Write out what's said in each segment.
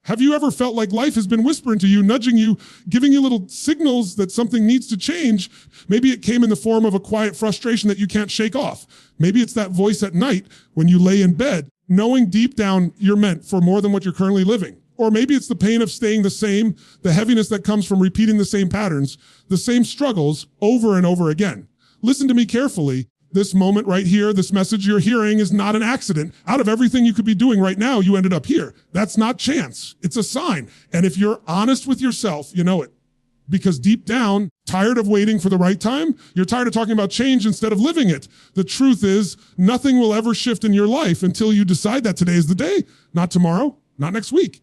Have you ever felt like life has been whispering to you, nudging you, giving you little signals that something needs to change? Maybe it came in the form of a quiet frustration that you can't shake off. Maybe it's that voice at night when you lay in bed, knowing deep down you're meant for more than what you're currently living. Or maybe it's the pain of staying the same, the heaviness that comes from repeating the same patterns, the same struggles over and over again. Listen to me carefully. This moment right here, this message you're hearing is not an accident. Out of everything you could be doing right now, you ended up here. That's not chance. It's a sign. And if you're honest with yourself, you know it. Because deep down, tired of waiting for the right time, you're tired of talking about change instead of living it. The truth is, nothing will ever shift in your life until you decide that today is the day. Not tomorrow, not next week.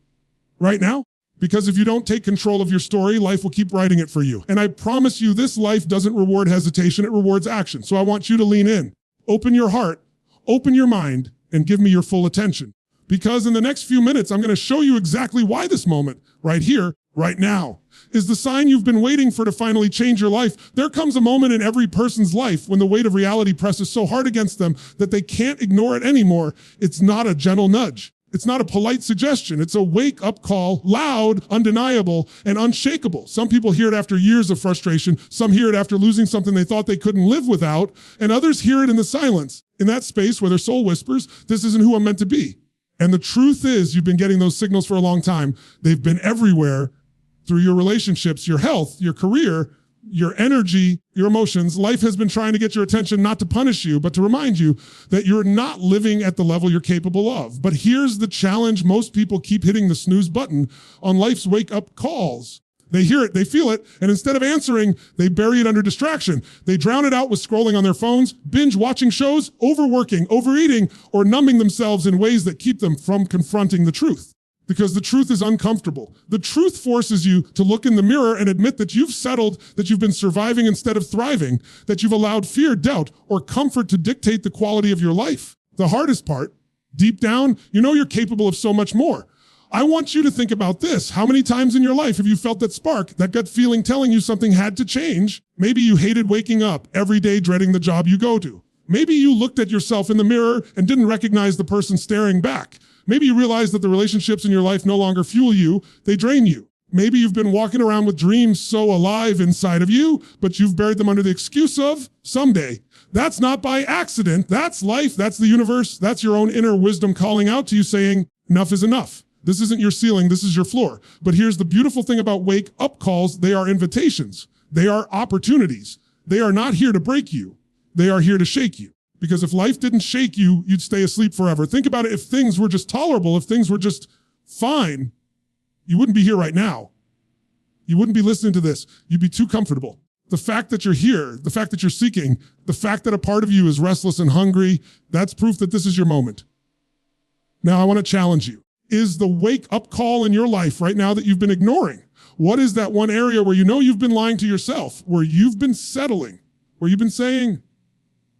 Right now. Because if you don't take control of your story, life will keep writing it for you. And I promise you, this life doesn't reward hesitation, it rewards action. So I want you to lean in, open your heart, open your mind, and give me your full attention. Because in the next few minutes, I'm going to show you exactly why this moment, right here, right now, is the sign you've been waiting for to finally change your life. There comes a moment in every person's life when the weight of reality presses so hard against them that they can't ignore it anymore. It's not a gentle nudge. It's not a polite suggestion. It's a wake-up call, loud, undeniable, and unshakable. Some people hear it after years of frustration. Some hear it after losing something they thought they couldn't live without. And others hear it in the silence, in that space where their soul whispers, this isn't who I'm meant to be. And the truth is, you've been getting those signals for a long time. They've been everywhere through your relationships, your health, your career, your energy, your emotions. Life has been trying to get your attention, not to punish you, but to remind you that you're not living at the level you're capable of. But here's the challenge. Most people keep hitting the snooze button on life's wake-up calls. They hear it, they feel it, and instead of answering, they bury it under distraction. They drown it out with scrolling on their phones, binge watching shows, overworking, overeating, or numbing themselves in ways that keep them from confronting the truth. Because the truth is uncomfortable. The truth forces you to look in the mirror and admit that you've settled, that you've been surviving instead of thriving, that you've allowed fear, doubt, or comfort to dictate the quality of your life. The hardest part, deep down, you know you're capable of so much more. I want you to think about this. How many times in your life have you felt that spark, that gut feeling telling you something had to change? Maybe you hated waking up every day dreading the job you go to. Maybe you looked at yourself in the mirror and didn't recognize the person staring back. Maybe you realize that the relationships in your life no longer fuel you, they drain you. Maybe you've been walking around with dreams so alive inside of you, but you've buried them under the excuse of someday. That's not by accident. That's life. That's the universe. That's your own inner wisdom calling out to you saying, enough is enough. This isn't your ceiling. This is your floor. But here's the beautiful thing about wake up calls. They are invitations. They are opportunities. They are not here to break you. They are here to shake you. Because if life didn't shake you, you'd stay asleep forever. Think about it. If things were just tolerable, if things were just fine, you wouldn't be here right now. You wouldn't be listening to this. You'd be too comfortable. The fact that you're here, the fact that you're seeking, the fact that a part of you is restless and hungry, that's proof that this is your moment. Now, I want to challenge you. Is the wake-up call in your life right now that you've been ignoring? What is that one area where you know you've been lying to yourself, where you've been settling, where you've been saying,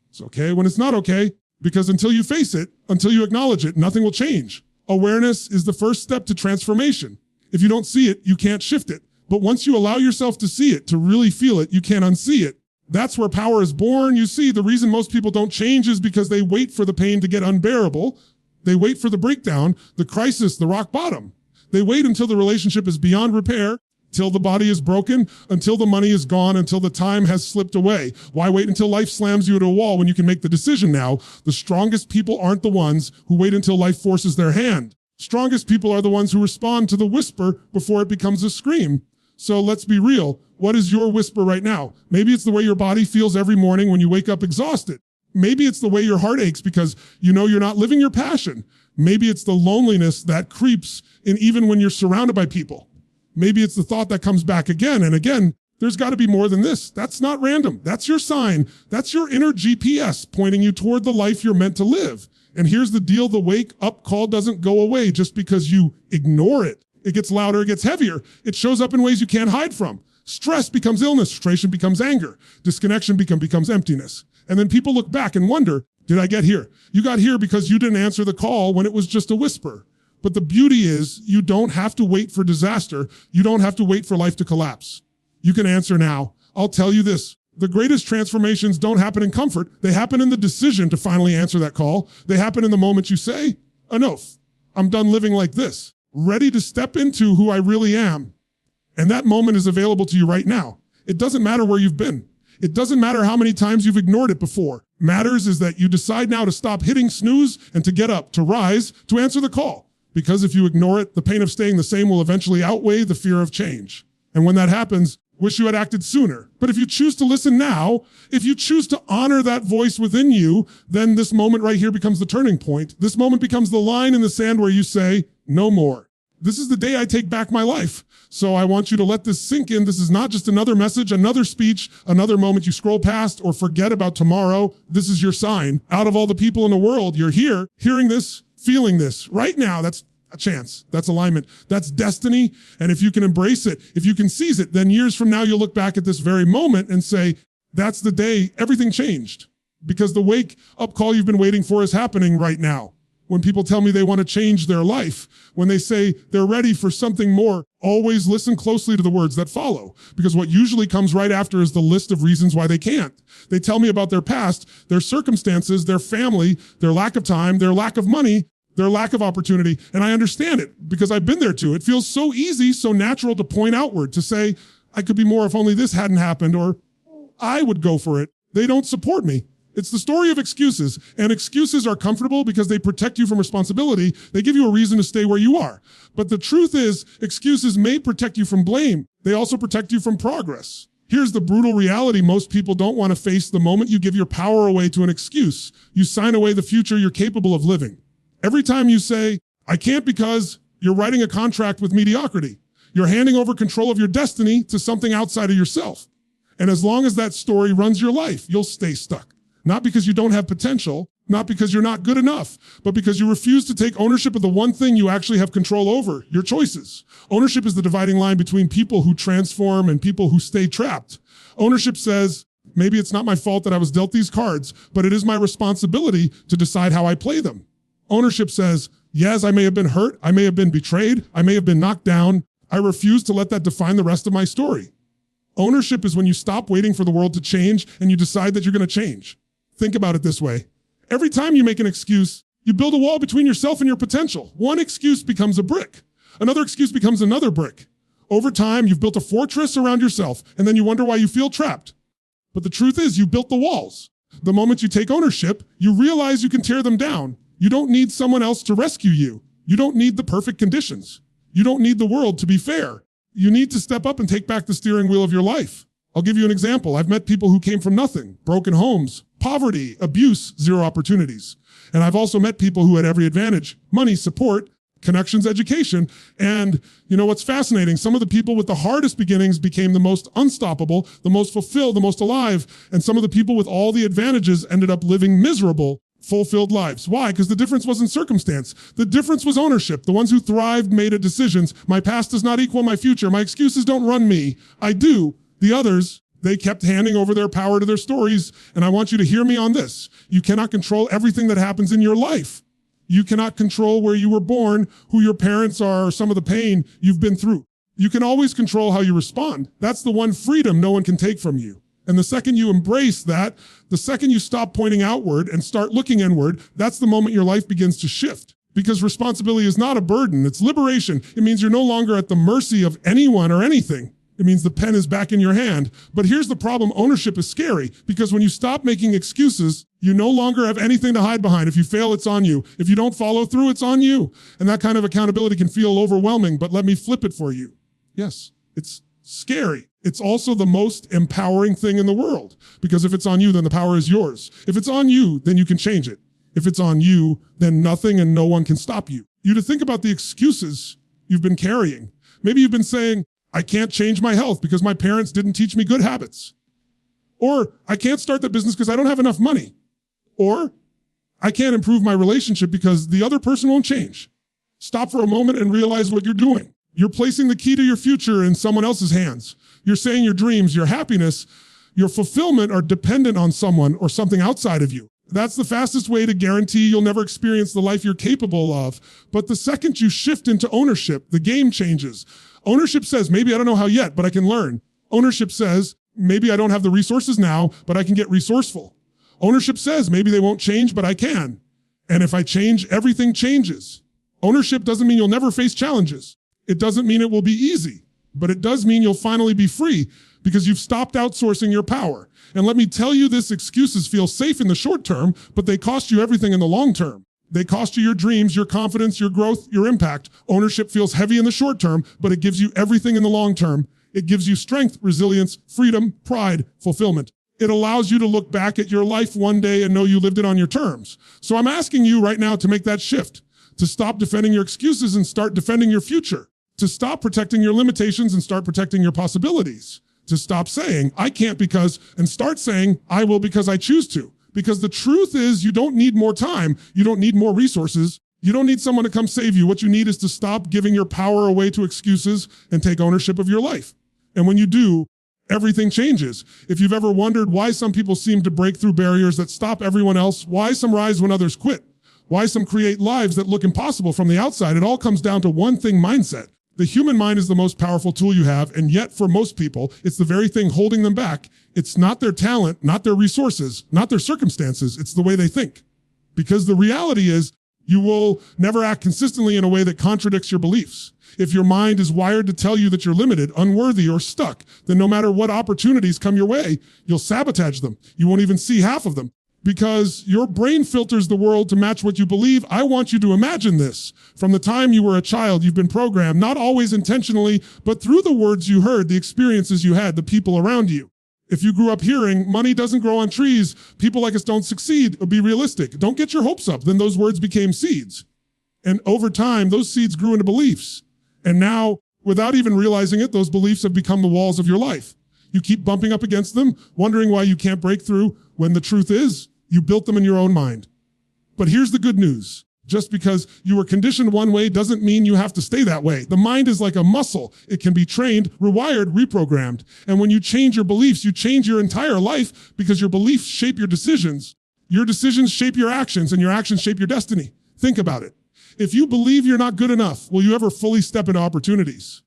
it's okay when it's not okay? Because until you face it, until you acknowledge it, nothing will change. Awareness is the first step to transformation. If you don't see it, you can't shift it. But once you allow yourself to see it, to really feel it, you can't unsee it. That's where power is born. You see, the reason most people don't change is because they wait for the pain to get unbearable. They wait for the breakdown, the crisis, the rock bottom. They wait until the relationship is beyond repair, till the body is broken, until the money is gone, until the time has slipped away. Why wait until life slams you to a wall when you can make the decision now? The strongest people aren't the ones who wait until life forces their hand. Strongest people are the ones who respond to the whisper before it becomes a scream. So let's be real. What is your whisper right now? Maybe it's the way your body feels every morning when you wake up exhausted. Maybe it's the way your heart aches because you know you're not living your passion. Maybe it's the loneliness that creeps in even when you're surrounded by people. Maybe it's the thought that comes back again and again. There's got to be more than this. That's not random. That's your sign. That's your inner GPS pointing you toward the life you're meant to live. And here's the deal. The wake up call doesn't go away just because you ignore it. It gets louder. It gets heavier. It shows up in ways you can't hide from. Stress becomes illness. Frustration becomes anger. Disconnection becomes emptiness. And then people look back and wonder, did I get here? You got here because you didn't answer the call when it was just a whisper. But the beauty is you don't have to wait for disaster. You don't have to wait for life to collapse. You can answer now. I'll tell you this. The greatest transformations don't happen in comfort. They happen in the decision to finally answer that call. They happen in the moment you say, enough. I'm done living like this. ready to step into who I really am. And that moment is available to you right now. It doesn't matter where you've been. It doesn't matter how many times you've ignored it before. Matters is that you decide now to stop hitting snooze and to get up, to rise, to answer the call. Because if you ignore it, the pain of staying the same will eventually outweigh the fear of change. And when that happens, wish you had acted sooner. But if you choose to listen now, if you choose to honor that voice within you, then this moment right here becomes the turning point. This moment becomes the line in the sand where you say, no more. This is the day I take back my life. So I want you to let this sink in. This is not just another message, another speech, another moment you scroll past or forget about tomorrow. This is your sign. Out of all the people in the world, you're here, hearing this, feeling this right now. That's a chance. That's alignment. That's destiny. And if you can embrace it, if you can seize it, then years from now, you'll look back at this very moment and say, that's the day everything changed. Because the wake up call you've been waiting for is happening right now. When people tell me they want to change their life, when they say they're ready for something more, always listen closely to the words that follow. Because what usually comes right after is the list of reasons why they can't. They tell me about their past, their circumstances, their family, their lack of time, their lack of money, their lack of opportunity. And I understand it because I've been there too. It feels so easy, so natural to point outward, to say, I could be more if only this hadn't happened, or I would go for it. They don't support me. It's the story of excuses, and excuses are comfortable because they protect you from responsibility. They give you a reason to stay where you are. But the truth is, excuses may protect you from blame. They also protect you from progress. Here's the brutal reality most people don't want to face. The moment you give your power away to an excuse, you sign away the future you're capable of living. Every time you say, I can't because, you're writing a contract with mediocrity. You're handing over control of your destiny to something outside of yourself. And as long as that story runs your life, you'll stay stuck. Not because you don't have potential, not because you're not good enough, but because you refuse to take ownership of the one thing you actually have control over, your choices. Ownership is the dividing line between people who transform and people who stay trapped. Ownership says, maybe it's not my fault that I was dealt these cards, but it is my responsibility to decide how I play them. Ownership says, yes, I may have been hurt, I may have been betrayed, I may have been knocked down. I refuse to let that define the rest of my story. Ownership is when you stop waiting for the world to change and you decide that you're going to change. Think about it this way. Every time you make an excuse, you build a wall between yourself and your potential. One excuse becomes a brick. Another excuse becomes another brick. Over time, you've built a fortress around yourself, and then you wonder why you feel trapped. But the truth is, you built the walls. The moment you take ownership, you realize you can tear them down. You don't need someone else to rescue you. You don't need the perfect conditions. You don't need the world to be fair. You need to step up and take back the steering wheel of your life. I'll give you an example. I've met people who came from nothing, broken homes, poverty, abuse, zero opportunities. And I've also met people who had every advantage, money, support, connections, education. And you know what's fascinating? Some of the people with the hardest beginnings became the most unstoppable, the most fulfilled, the most alive. And some of the people with all the advantages ended up living miserable, fulfilled lives. Why? Because the difference wasn't circumstance. The difference was ownership. The ones who thrived made decisions. My past does not equal my future. My excuses don't run me. I do. The others, they kept handing over their power to their stories. And I want you to hear me on this. You cannot control everything that happens in your life. You cannot control where you were born, who your parents are, or some of the pain you've been through. You can always control how you respond. That's the one freedom no one can take from you. And the second you embrace that, the second you stop pointing outward and start looking inward, that's the moment your life begins to shift. Because responsibility is not a burden, it's liberation. It means you're no longer at the mercy of anyone or anything. It means the pen is back in your hand. But here's the problem. Ownership is scary because when you stop making excuses, you no longer have anything to hide behind. If you fail, it's on you. If you don't follow through, it's on you. And that kind of accountability can feel overwhelming, but let me flip it for you. Yes, it's scary. It's also the most empowering thing in the world because if it's on you, then the power is yours. If it's on you, then you can change it. If it's on you, then nothing and no one can stop you. You to think about the excuses you've been carrying. Maybe you've been saying, I can't change my health because my parents didn't teach me good habits. Or I can't start that business because I don't have enough money. Or I can't improve my relationship because the other person won't change. Stop for a moment and realize what you're doing. You're placing the key to your future in someone else's hands. You're saying your dreams, your happiness, your fulfillment are dependent on someone or something outside of you. That's the fastest way to guarantee you'll never experience the life you're capable of. But the second you shift into ownership, the game changes. Ownership says, maybe I don't know how yet, but I can learn. Ownership says, maybe I don't have the resources now, but I can get resourceful. Ownership says, maybe they won't change, but I can. And if I change, everything changes. Ownership doesn't mean you'll never face challenges. It doesn't mean it will be easy, but it does mean you'll finally be free because you've stopped outsourcing your power. And let me tell you this, excuses feel safe in the short term, but they cost you everything in the long term. They cost you your dreams, your confidence, your growth, your impact. Ownership feels heavy in the short term, but it gives you everything in the long term. It gives you strength, resilience, freedom, pride, fulfillment. It allows you to look back at your life one day and know you lived it on your terms. So I'm asking you right now to make that shift, to stop defending your excuses and start defending your future, to stop protecting your limitations and start protecting your possibilities, to stop saying, I can't because, and start saying, I will because I choose to. Because the truth is, you don't need more time. You don't need more resources. You don't need someone to come save you. What you need is to stop giving your power away to excuses and take ownership of your life. And when you do, everything changes. If you've ever wondered why some people seem to break through barriers that stop everyone else, why some rise when others quit, why some create lives that look impossible from the outside, it all comes down to one thing: mindset. The human mind is the most powerful tool you have, and yet for most people, it's the very thing holding them back. It's not their talent, not their resources, not their circumstances, it's the way they think. Because the reality is, you will never act consistently in a way that contradicts your beliefs. If your mind is wired to tell you that you're limited, unworthy, or stuck, then no matter what opportunities come your way, you'll sabotage them. You won't even see half of them. Because your brain filters the world to match what you believe. I want you to imagine this. From the time you were a child, you've been programmed, not always intentionally, but through the words you heard, the experiences you had, the people around you. If you grew up hearing, money doesn't grow on trees, people like us don't succeed, be realistic, don't get your hopes up, then those words became seeds. And over time, those seeds grew into beliefs. And now, without even realizing it, those beliefs have become the walls of your life. You keep bumping up against them, wondering why you can't break through, when the truth is, you built them in your own mind. But here's the good news. Just because you were conditioned one way doesn't mean you have to stay that way. The mind is like a muscle. It can be trained, rewired, reprogrammed. And when you change your beliefs, you change your entire life because your beliefs shape your decisions. Your decisions shape your actions, and your actions shape your destiny. Think about it. If you believe you're not good enough, will you ever fully step into opportunities?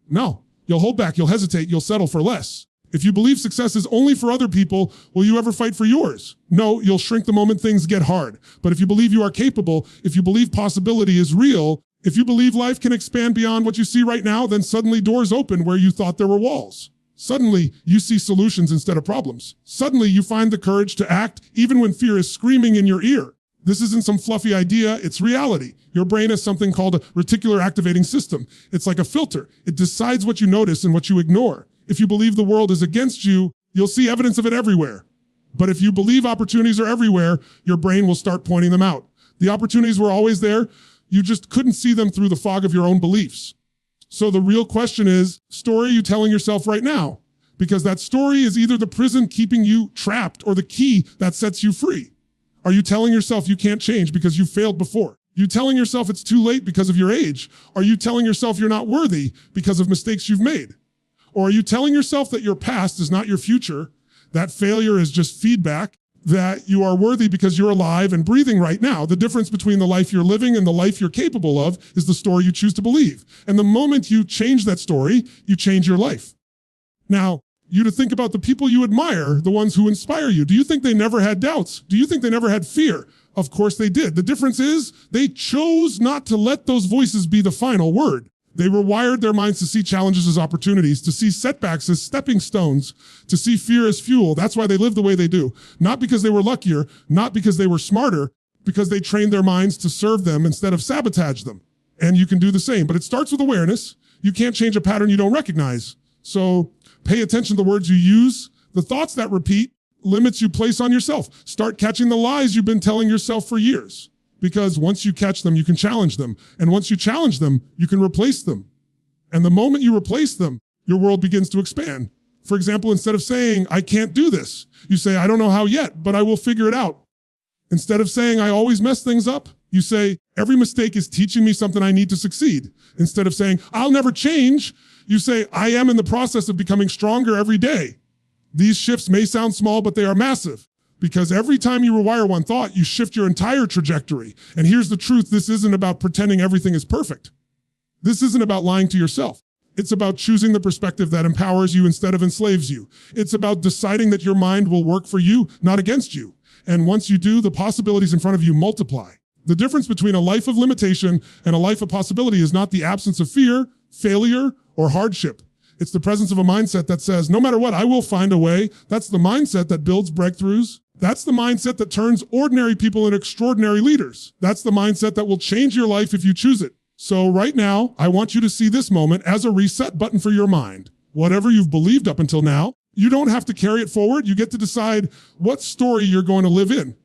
No. You'll hold back, you'll hesitate, you'll settle for less. If you believe success is only for other people, will you ever fight for yours? No, you'll shrink the moment things get hard. But if you believe you are capable, if you believe possibility is real, if you believe life can expand beyond what you see right now, then suddenly doors open where you thought there were walls. Suddenly, you see solutions instead of problems. Suddenly, you find the courage to act even when fear is screaming in your ear. This isn't some fluffy idea, it's reality. Your brain has something called a reticular activating system. It's like a filter. It decides what you notice and what you ignore. If you believe the world is against you, you'll see evidence of it everywhere. But if you believe opportunities are everywhere, your brain will start pointing them out. The opportunities were always there. You just couldn't see them through the fog of your own beliefs. So the real question is, story are you telling yourself right now? Because that story is either the prison keeping you trapped or the key that sets you free. Are you telling yourself you can't change because you failed before? Are you telling yourself it's too late because of your age? Are you telling yourself you're not worthy because of mistakes you've made? Or are you telling yourself that your past is not your future, that failure is just feedback, that you are worthy because you're alive and breathing right now? The difference between the life you're living and the life you're capable of is the story you choose to believe. And the moment you change that story, you change your life. Now, you to think about the people you admire, the ones who inspire you. Do you think they never had doubts? Do you think they never had fear? Of course they did. The difference is they chose not to let those voices be the final word. They rewired their minds to see challenges as opportunities, to see setbacks as stepping stones, to see fear as fuel. That's why they live the way they do. Not because they were luckier, not because they were smarter, because they trained their minds to serve them instead of sabotage them. And you can do the same, but it starts with awareness. You can't change a pattern you don't recognize. So pay attention to the words you use, the thoughts that repeat, limits you place on yourself. Start catching the lies you've been telling yourself for years. Because once you catch them, you can challenge them. And once you challenge them, you can replace them. And the moment you replace them, your world begins to expand. For example, instead of saying, I can't do this, you say, I don't know how yet, but I will figure it out. Instead of saying, I always mess things up, you say, every mistake is teaching me something I need to succeed. Instead of saying, I'll never change, you say, I am in the process of becoming stronger every day. These shifts may sound small, but they are massive. Because every time you rewire one thought, you shift your entire trajectory. And here's the truth, this isn't about pretending everything is perfect. This isn't about lying to yourself. It's about choosing the perspective that empowers you instead of enslaves you. It's about deciding that your mind will work for you, not against you. And once you do, the possibilities in front of you multiply. The difference between a life of limitation and a life of possibility is not the absence of fear, failure, or hardship. It's the presence of a mindset that says, no matter what, I will find a way. That's the mindset that builds breakthroughs. That's the mindset that turns ordinary people into extraordinary leaders. That's the mindset that will change your life if you choose it. So right now, I want you to see this moment as a reset button for your mind. Whatever you've believed up until now, you don't have to carry it forward. You get to decide what story you're going to live in.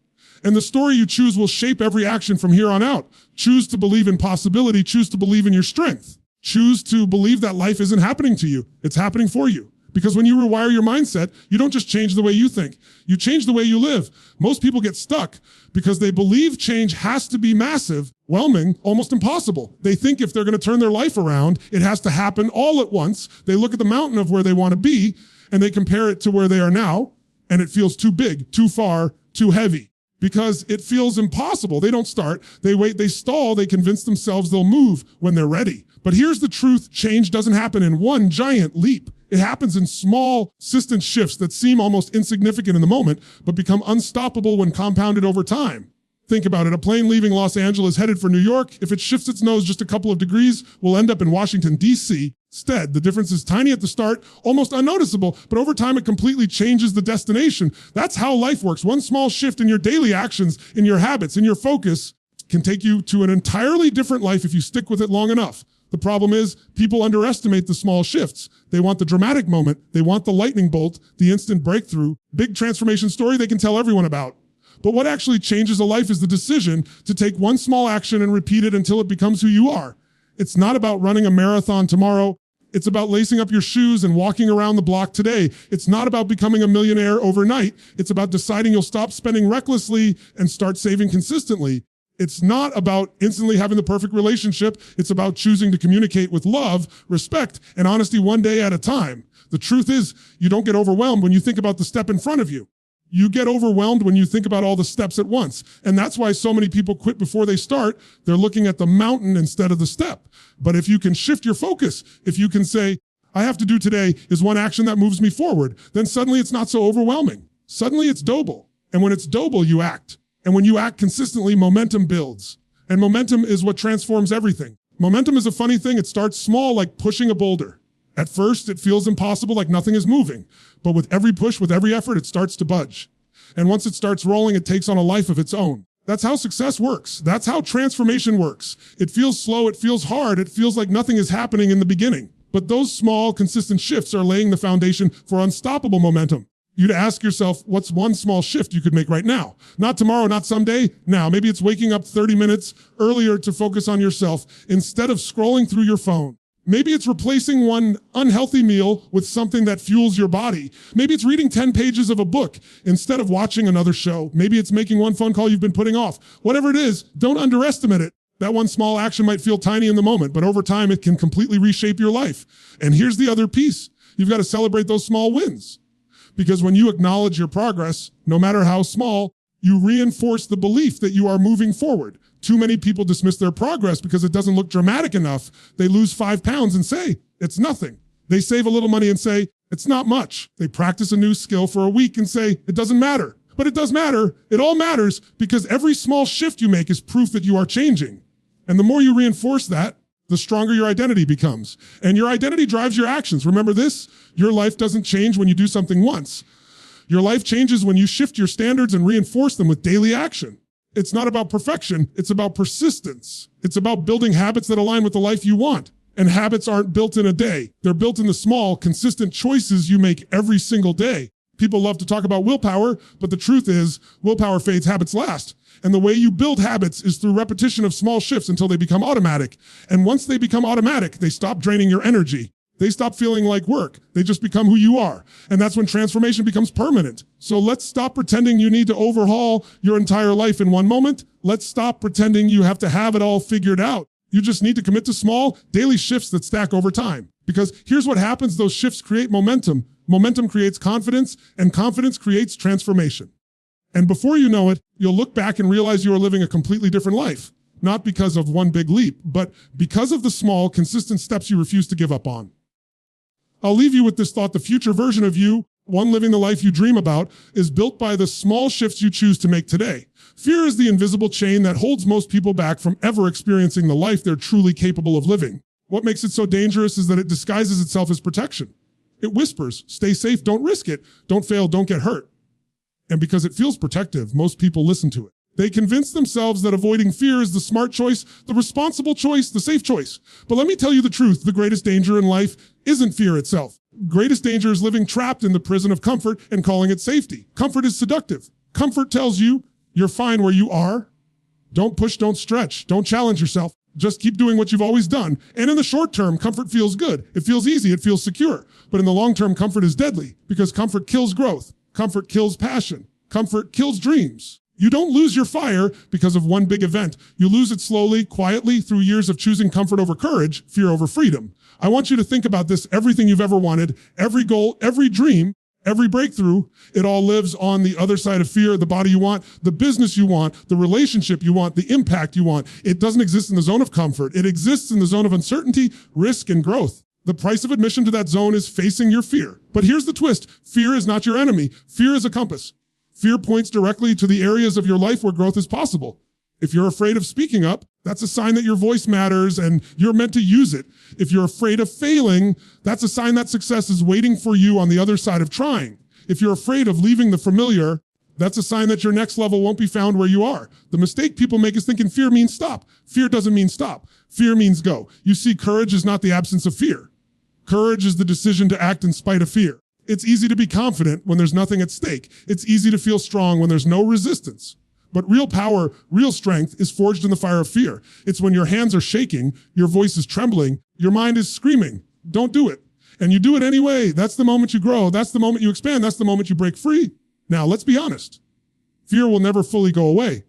And the story you choose will shape every action from here on out. Choose to believe in possibility. Choose to believe in your strength. Choose to believe that life isn't happening to you. It's happening for you. Because when you rewire your mindset, you don't just change the way you think. You change the way you live. Most people get stuck because they believe change has to be massive, overwhelming, almost impossible. They think if they're going to turn their life around, it has to happen all at once. They look at the mountain of where they want to be and they compare it to where they are now, and it feels too big, too far, too heavy. Because it feels impossible. They don't start, they wait, they stall, they convince themselves they'll move when they're ready. But here's the truth, change doesn't happen in one giant leap. It happens in small, consistent shifts that seem almost insignificant in the moment, but become unstoppable when compounded over time. Think about it, a plane leaving Los Angeles headed for New York, if it shifts its nose just a couple of degrees, will end up in Washington, D.C. Instead, the difference is tiny at the start, almost unnoticeable, but over time it completely changes the destination. That's how life works. One small shift in your daily actions, in your habits, in your focus, can take you to an entirely different life if you stick with it long enough. The problem is, people underestimate the small shifts. They want the dramatic moment. They want the lightning bolt, the instant breakthrough, big transformation story they can tell everyone about. But what actually changes a life is the decision to take one small action and repeat it until it becomes who you are. It's not about running a marathon tomorrow. It's about lacing up your shoes and walking around the block today. It's not about becoming a millionaire overnight. It's about deciding you'll stop spending recklessly and start saving consistently. It's not about instantly having the perfect relationship. It's about choosing to communicate with love, respect, and honesty one day at a time. The truth is, you don't get overwhelmed when you think about the step in front of you. You get overwhelmed when you think about all the steps at once. And that's why so many people quit before they start. They're looking at the mountain instead of the step. But if you can shift your focus, if you can say, I have to do today is one action that moves me forward, then suddenly it's not so overwhelming. Suddenly it's doable. And when it's doable, you act. And when you act consistently, momentum builds. And momentum is what transforms everything. Momentum is a funny thing. It starts small, like pushing a boulder. At first, it feels impossible, like nothing is moving. But with every push, with every effort, it starts to budge. And once it starts rolling, it takes on a life of its own. That's how success works. That's how transformation works. It feels slow. It feels hard. It feels like nothing is happening in the beginning. But those small, consistent shifts are laying the foundation for unstoppable momentum. You'd ask yourself, what's one small shift you could make right now? Not tomorrow, not someday, now. Maybe it's waking up 30 minutes earlier to focus on yourself instead of scrolling through your phone. Maybe it's replacing one unhealthy meal with something that fuels your body. Maybe it's reading 10 pages of a book instead of watching another show. Maybe it's making one phone call you've been putting off. Whatever it is, don't underestimate it. That one small action might feel tiny in the moment, but over time it can completely reshape your life. And here's the other piece. You've got to celebrate those small wins. Because when you acknowledge your progress, no matter how small, you reinforce the belief that you are moving forward. Too many people dismiss their progress because it doesn't look dramatic enough. They lose 5 pounds and say, it's nothing. They save a little money and say, it's not much. They practice a new skill for a week and say, it doesn't matter. But it does matter. It all matters because every small shift you make is proof that you are changing. And the more you reinforce that, the stronger your identity becomes. And your identity drives your actions. Remember this, your life doesn't change when you do something once. Your life changes when you shift your standards and reinforce them with daily action. It's not about perfection, it's about persistence. It's about building habits that align with the life you want. And habits aren't built in a day. They're built in the small, consistent choices you make every single day. People love to talk about willpower, but the truth is, willpower fades, habits last. And the way you build habits is through repetition of small shifts until they become automatic. And once they become automatic, they stop draining your energy. They stop feeling like work. They just become who you are. And that's when transformation becomes permanent. So let's stop pretending you need to overhaul your entire life in one moment. Let's stop pretending you have to have it all figured out. You just need to commit to small, daily shifts that stack over time. Because here's what happens. Those shifts create momentum. Momentum creates confidence, and confidence creates transformation. And before you know it, you'll look back and realize you are living a completely different life. Not because of one big leap, but because of the small, consistent steps you refuse to give up on. I'll leave you with this thought. The future version of you One living the life you dream about is built by the small shifts you choose to make today. Fear is the invisible chain that holds most people back from ever experiencing the life they're truly capable of living. What makes it so dangerous is that it disguises itself as protection. It whispers, stay safe, don't risk it, don't fail, don't get hurt. And because it feels protective, most people listen to it. They convince themselves that avoiding fear is the smart choice, the responsible choice, the safe choice. But let me tell you the truth, the greatest danger in life isn't fear itself. Greatest danger is living trapped in the prison of comfort and calling it safety. Comfort is seductive. Comfort tells you you're fine where you are. Don't push, don't stretch, don't challenge yourself. Just keep doing what you've always done. And in the short term, comfort feels good. It feels easy, it feels secure. But in the long term, comfort is deadly because comfort kills growth. Comfort kills passion. Comfort kills dreams. You don't lose your fire because of one big event. You lose it slowly, quietly, through years of choosing comfort over courage, fear over freedom. I want you to think about this, everything you've ever wanted, every goal, every dream, every breakthrough, it all lives on the other side of fear, the body you want, the business you want, the relationship you want, the impact you want. It doesn't exist in the zone of comfort. It exists in the zone of uncertainty, risk, and growth. The price of admission to that zone is facing your fear. But here's the twist. Fear is not your enemy. Fear is a compass. Fear points directly to the areas of your life where growth is possible. If you're afraid of speaking up, that's a sign that your voice matters and you're meant to use it. If you're afraid of failing, that's a sign that success is waiting for you on the other side of trying. If you're afraid of leaving the familiar, that's a sign that your next level won't be found where you are. The mistake people make is thinking fear means stop. Fear doesn't mean stop. Fear means go. You see, courage is not the absence of fear. Courage is the decision to act in spite of fear. It's easy to be confident when there's nothing at stake. It's easy to feel strong when there's no resistance. But real power, real strength is forged in the fire of fear. It's when your hands are shaking, your voice is trembling, your mind is screaming, don't do it. And you do it anyway. That's the moment you grow. That's the moment you expand. That's the moment you break free. Now, let's be honest. Fear will never fully go away.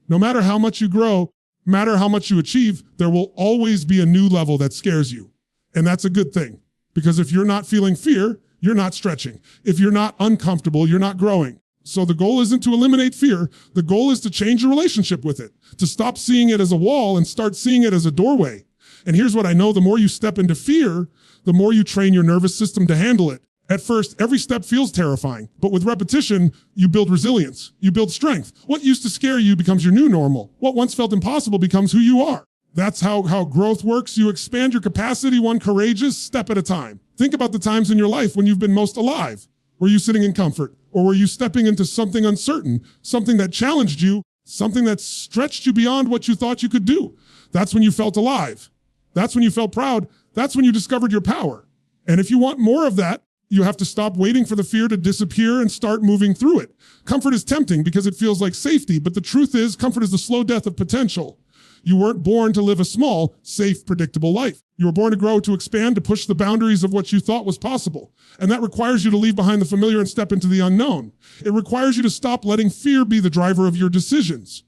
No matter how much you grow, no matter how much you achieve, there will always be a new level that scares you. And that's a good thing. Because if you're not feeling fear, you're not stretching. If you're not uncomfortable, you're not growing. So the goal isn't to eliminate fear. The goal is to change your relationship with it, to stop seeing it as a wall and start seeing it as a doorway. And here's what I know. The more you step into fear, the more you train your nervous system to handle it. At first, every step feels terrifying, but with repetition, you build resilience. You build strength. What used to scare you becomes your new normal. What once felt impossible becomes who you are. That's how growth works. You expand your capacity one courageous step at a time. Think about the times in your life when you've been most alive. Were you sitting in comfort? Or were you stepping into something uncertain, something that challenged you, something that stretched you beyond what you thought you could do? That's when you felt alive. That's when you felt proud. That's when you discovered your power. And if you want more of that, you have to stop waiting for the fear to disappear and start moving through it. Comfort is tempting because it feels like safety, but the truth is, comfort is the slow death of potential. You weren't born to live a small, safe, predictable life. You were born to grow, to expand, to push the boundaries of what you thought was possible. And that requires you to leave behind the familiar and step into the unknown. It requires you to stop letting fear be the driver of your decisions.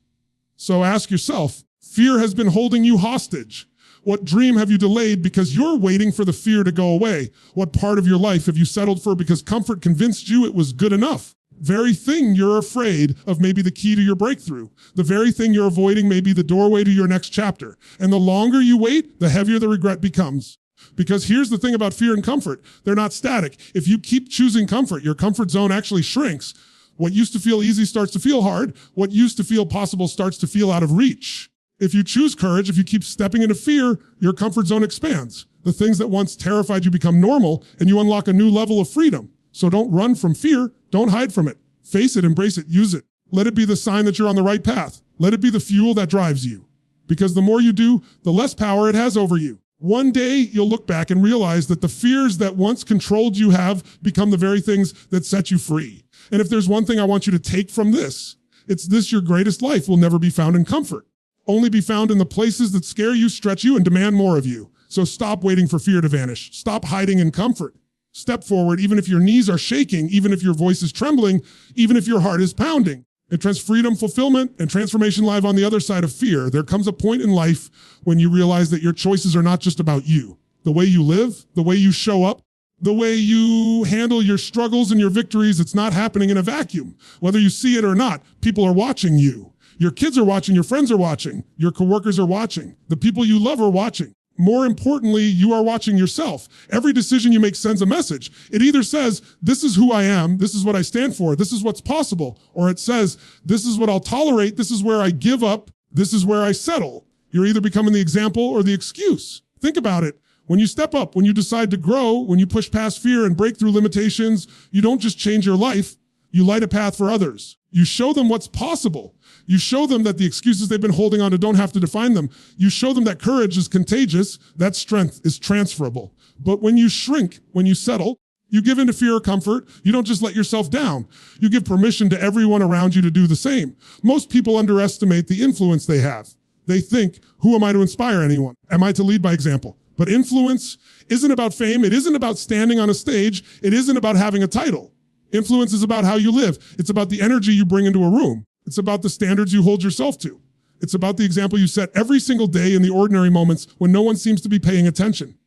So ask yourself, fear has been holding you hostage. What dream have you delayed because you're waiting for the fear to go away? What part of your life have you settled for because comfort convinced you it was good enough? Very thing you're afraid of may be the key to your breakthrough. The very thing you're avoiding may be the doorway to your next chapter. And the longer you wait, the heavier the regret becomes. Because here's the thing about fear and comfort. They're not static. If you keep choosing comfort, your comfort zone actually shrinks. What used to feel easy starts to feel hard. What used to feel possible starts to feel out of reach. If you choose courage, if you keep stepping into fear, your comfort zone expands. The things that once terrified you become normal, and you unlock a new level of freedom. So don't run from fear. Don't hide from it. Face it, embrace it, use it. Let it be the sign that you're on the right path. Let it be the fuel that drives you. Because the more you do, the less power it has over you. One day, you'll look back and realize that the fears that once controlled you have become the very things that set you free. And if there's one thing I want you to take from this, it's this: your greatest life will never be found in comfort. Only be found in the places that scare you, stretch you, and demand more of you. So stop waiting for fear to vanish. Stop hiding in comfort. Step forward, even if your knees are shaking, even if your voice is trembling, even if your heart is pounding. It trans freedom, fulfillment, and transformation live on the other side of fear. There comes a point in life when you realize that your choices are not just about you. The way you live, the way you show up, the way you handle your struggles and your victories, it's not happening in a vacuum. Whether you see it or not, people are watching you. Your kids are watching, your friends are watching, your coworkers are watching, the people you love are watching. More importantly, you are watching yourself. Every decision you make sends a message. It either says, this is who I am, this is what I stand for, this is what's possible, or it says, this is what I'll tolerate, this is where I give up, this is where I settle. You're either becoming the example or the excuse. Think about it. When you step up, when you decide to grow, when you push past fear and break through limitations, you don't just change your life, you light a path for others. You show them what's possible. You show them that the excuses they've been holding on to don't have to define them. You show them that courage is contagious, that strength is transferable. But when you shrink, when you settle, you give in to fear or comfort, you don't just let yourself down. You give permission to everyone around you to do the same. Most people underestimate the influence they have. They think, who am I to inspire anyone? Am I to lead by example? But influence isn't about fame. It isn't about standing on a stage. It isn't about having a title. Influence is about how you live. It's about the energy you bring into a room. It's about the standards you hold yourself to. It's about the example you set every single day in the ordinary moments when no one seems to be paying attention.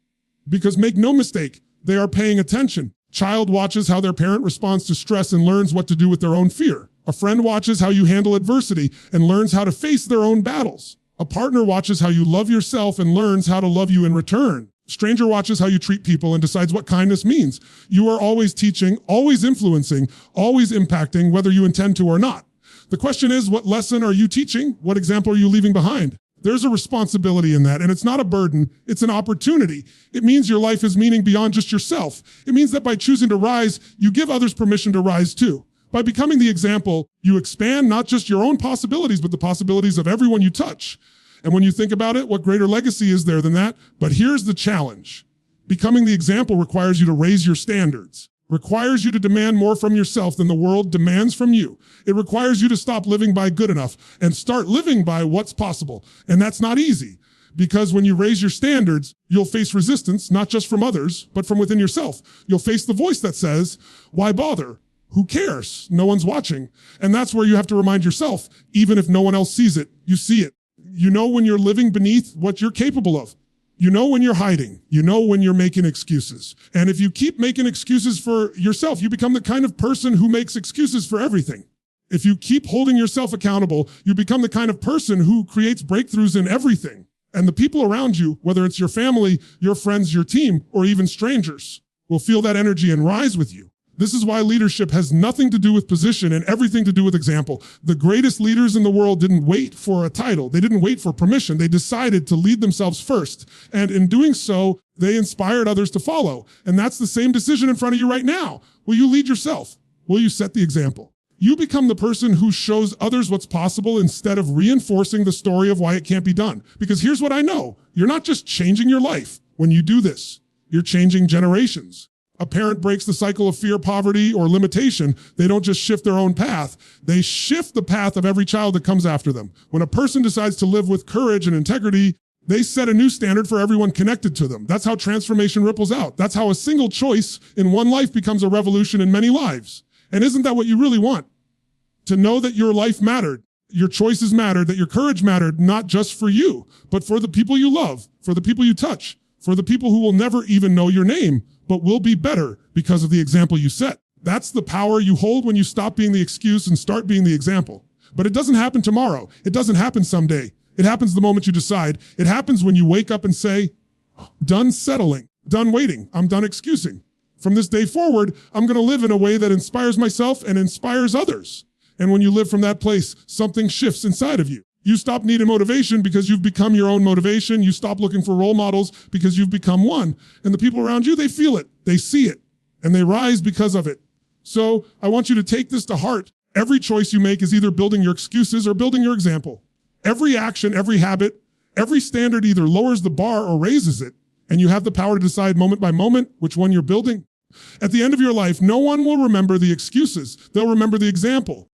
Because make no mistake, they are paying attention. Child watches how their parent responds to stress and learns what to do with their own fear. A friend watches how you handle adversity and learns how to face their own battles. A partner watches how you love yourself and learns how to love you in return. Stranger watches how you treat people and decides what kindness means. You are always teaching, always influencing, always impacting, whether you intend to or not. The question is, what lesson are you teaching? What example are you leaving behind? There's a responsibility in that, and it's not a burden, it's an opportunity. It means your life has meaning beyond just yourself. It means that by choosing to rise, you give others permission to rise too. By becoming the example, you expand not just your own possibilities, but the possibilities of everyone you touch. And when you think about it, what greater legacy is there than that? But here's the challenge. Becoming the example requires you to raise your standards, requires you to demand more from yourself than the world demands from you. It requires you to stop living by good enough and start living by what's possible. And that's not easy, because when you raise your standards, you'll face resistance, not just from others, but from within yourself. You'll face the voice that says, why bother? Who cares? No one's watching. And that's where you have to remind yourself, even if no one else sees it, you see it. You know when you're living beneath what you're capable of. You know when you're hiding. You know when you're making excuses. And if you keep making excuses for yourself, you become the kind of person who makes excuses for everything. If you keep holding yourself accountable, you become the kind of person who creates breakthroughs in everything. And the people around you, whether it's your family, your friends, your team, or even strangers, will feel that energy and rise with you. This is why leadership has nothing to do with position and everything to do with example. The greatest leaders in the world didn't wait for a title. They didn't wait for permission. They decided to lead themselves first. And in doing so, they inspired others to follow. And that's the same decision in front of you right now. Will you lead yourself? Will you set the example? You become the person who shows others what's possible instead of reinforcing the story of why it can't be done. Because here's what I know. You're not just changing your life when you do this. You're changing generations. A parent breaks the cycle of fear, poverty, or limitation. They don't just shift their own path. They shift the path of every child that comes after them. When a person decides to live with courage and integrity, they set a new standard for everyone connected to them. That's how transformation ripples out. That's how a single choice in one life becomes a revolution in many lives. And isn't that what you really want? To know that your life mattered, your choices mattered, that your courage mattered, not just for you, but for the people you love, for the people you touch, for the people who will never even know your name, but will be better because of the example you set. That's the power you hold when you stop being the excuse and start being the example. But it doesn't happen tomorrow. It doesn't happen someday. It happens the moment you decide. It happens when you wake up and say, done settling, done waiting, I'm done excusing. From this day forward, I'm going to live in a way that inspires myself and inspires others. And when you live from that place, something shifts inside of you. You stop needing motivation because you've become your own motivation. You stop looking for role models because you've become one. And the people around you, they feel it, they see it, and they rise because of it. So I want you to take this to heart. Every choice you make is either building your excuses or building your example. Every action, every habit, every standard either lowers the bar or raises it. And you have the power to decide moment by moment which one you're building. At the end of your life, no one will remember the excuses. They'll remember the example.